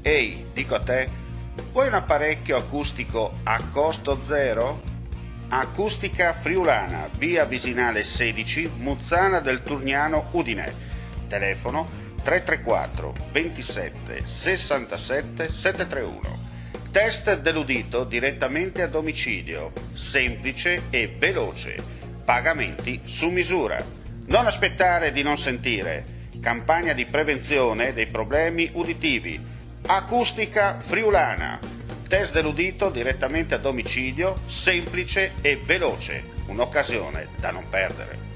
Ehi, dico a te, vuoi un apparecchio acustico a costo zero? Acustica Friulana, via Visinale 16, Muzzana del Turniano, Udine. Telefono 334 27 67 731. Test dell'udito direttamente a domicilio, semplice e veloce. Pagamenti su misura. Non aspettare di non sentire. Campagna di prevenzione dei problemi uditivi. Acustica Friulana. Test dell'udito direttamente a domicilio, semplice e veloce. Un'occasione da non perdere.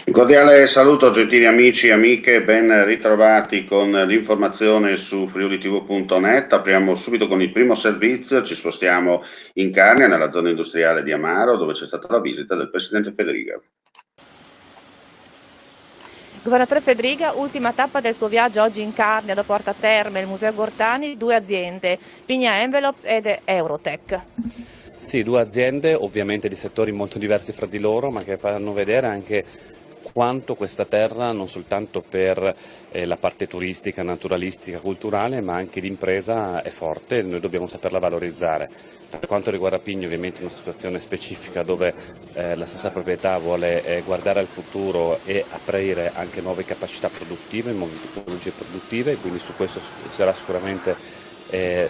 Un cordiale saluto gentili amici e amiche, ben ritrovati con l'informazione su friulitv.net. Apriamo subito con il primo servizio, ci spostiamo in Carnia, nella zona industriale di Amaro, dove c'è stata la visita del presidente Federica. Governatore Federica, ultima tappa del suo viaggio oggi in Carnia, dopo Porta Terme, il Museo Gortani, due aziende, Pigna Envelopes ed Eurotech. Sì, due aziende ovviamente di settori molto diversi fra di loro, ma che fanno vedere anche quanto questa terra, non soltanto per la parte turistica, naturalistica, culturale, ma anche di impresa è forte e noi dobbiamo saperla valorizzare. Per quanto riguarda Pigno, ovviamente è una situazione specifica dove la stessa proprietà vuole guardare al futuro e aprire anche nuove capacità produttive, nuove tecnologie produttive, quindi su questo sarà sicuramente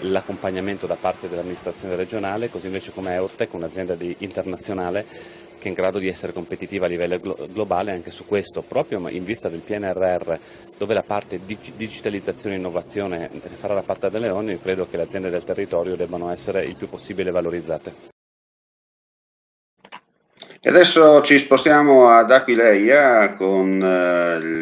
l'accompagnamento da parte dell'amministrazione regionale, così invece come Eurotech, un'azienda internazionale che è in grado di essere competitiva a livello globale anche su questo, proprio in vista del PNRR, dove la parte digitalizzazione e innovazione farà la parte delle leoni. Io credo che le aziende del territorio debbano essere il più possibile valorizzate. E adesso ci spostiamo ad Aquileia con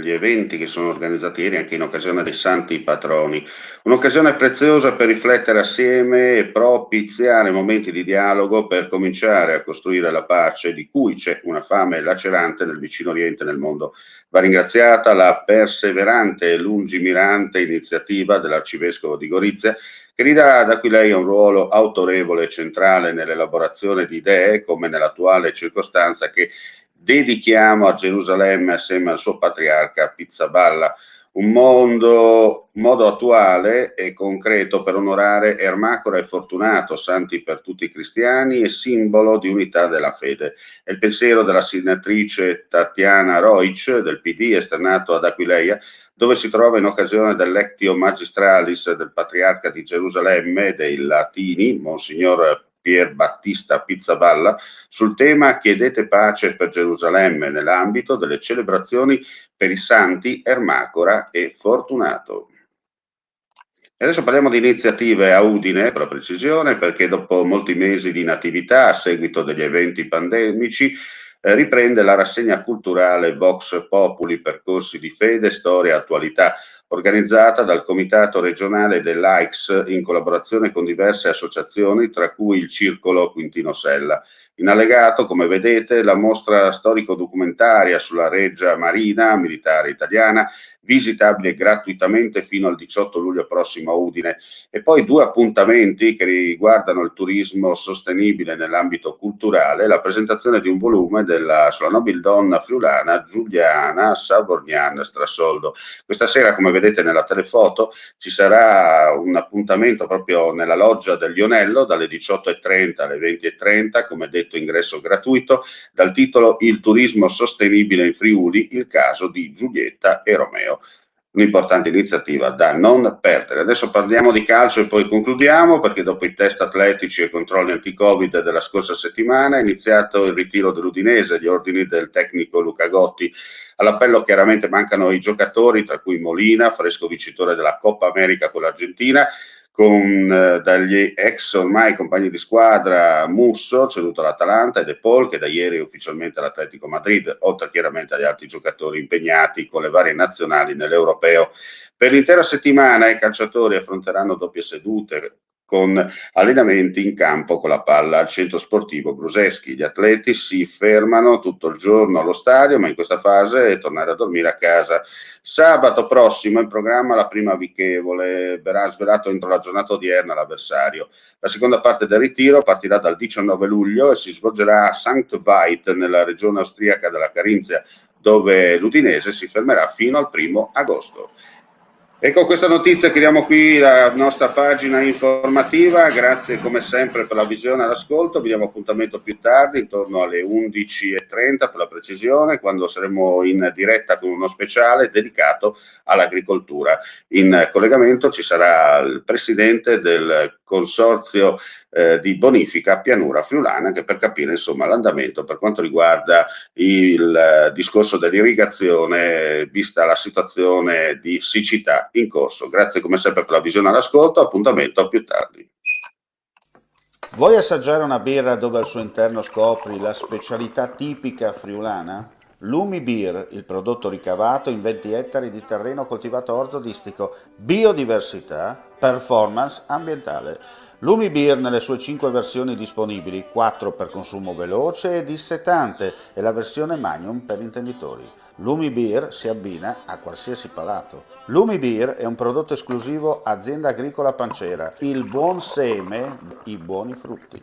gli eventi che sono organizzati ieri anche in occasione dei Santi Patroni. Un'occasione preziosa per riflettere assieme e propiziare momenti di dialogo per cominciare a costruire la pace di cui c'è una fame lacerante nel vicino Oriente e nel mondo. Va ringraziata la perseverante e lungimirante iniziativa dell'Arcivescovo di Gorizia, che ridà ad Aquileia un ruolo autorevole e centrale nell'elaborazione di idee, come nell'attuale circostanza che dedichiamo a Gerusalemme assieme al suo patriarca Pizzaballa, un modo attuale e concreto per onorare Ermacora e Fortunato, santi per tutti i cristiani e simbolo di unità della fede. È il pensiero della senatrice Tatiana Roic del PD, esternato ad Aquileia, dove si trova in occasione dell'Ectio Magistralis del Patriarca di Gerusalemme e dei Latini, Monsignor Pier Battista Pizzaballa, sul tema Chiedete pace per Gerusalemme nell'ambito delle celebrazioni per i santi Ermacora e Fortunato. E adesso parliamo di iniziative a Udine, per la precisione, perché dopo molti mesi di inattività a seguito degli eventi pandemici, riprende la rassegna culturale Vox Populi, percorsi di fede, storia e attualità, organizzata dal Comitato regionale dell'AICS in collaborazione con diverse associazioni, tra cui il Circolo Quintino Sella. In allegato, come vedete, la mostra storico-documentaria sulla Reggia Marina, militare italiana, visitabile gratuitamente fino al 18 luglio prossimo a Udine, e poi due appuntamenti che riguardano il turismo sostenibile nell'ambito culturale, la presentazione di un volume sulla nobildonna friulana Giuliana Savorgnan Strassoldo. Questa sera, come vedete nella telefoto, ci sarà un appuntamento proprio nella loggia del Lionello dalle 18:30 alle 20:30, come detto ingresso gratuito, dal titolo Il turismo sostenibile in Friuli, il caso di Giulietta e Romeo. Un'importante iniziativa da non perdere. Adesso parliamo di calcio e poi concludiamo, perché dopo i test atletici e controlli anti-Covid della scorsa settimana è iniziato il ritiro dell'Udinese, gli ordini del tecnico Luca Gotti. All'appello chiaramente mancano i giocatori, tra cui Molina, fresco vincitore della Coppa America con l'Argentina, con dagli ex ormai compagni di squadra Musso, ceduto all'Atalanta, e De Paul, che da ieri è ufficialmente all'Atletico Madrid, oltre chiaramente agli altri giocatori impegnati con le varie nazionali nell'Europeo. Per l'intera settimana i calciatori affronteranno doppie sedute con allenamenti in campo con la palla al centro sportivo Bruseschi. Gli atleti si fermano tutto il giorno allo stadio, ma in questa fase tornare a dormire a casa. Sabato prossimo in programma la prima amichevole, verrà svelato entro la giornata odierna l'avversario. La seconda parte del ritiro partirà dal 19 luglio e si svolgerà a St. Veit, nella regione austriaca della Carinzia, dove l'Udinese si fermerà fino al 1 agosto. E con questa notizia chiudiamo qui la nostra pagina informativa. Grazie come sempre per la visione e l'ascolto. Vi diamo appuntamento più tardi, intorno alle 11:30 per la precisione, quando saremo in diretta con uno speciale dedicato all'agricoltura. In collegamento ci sarà il presidente del consorzio di bonifica pianura friulana, anche per capire insomma l'andamento per quanto riguarda il discorso dell'irrigazione, vista la situazione di siccità in corso. Grazie come sempre per la visione e l'ascolto, appuntamento a più tardi. Vuoi assaggiare una birra dove al suo interno scopri la specialità tipica friulana? Lumi Beer, il prodotto ricavato in 20 ettari di terreno coltivato orzodistico, biodiversità, performance ambientale. Lumi Beer nelle sue 5 versioni disponibili, 4 per consumo veloce e dissetante e la versione Magnum per intenditori. Lumi Beer si abbina a qualsiasi palato. Lumi Beer è un prodotto esclusivo Azienda Agricola Pancera, il buon seme, i buoni frutti.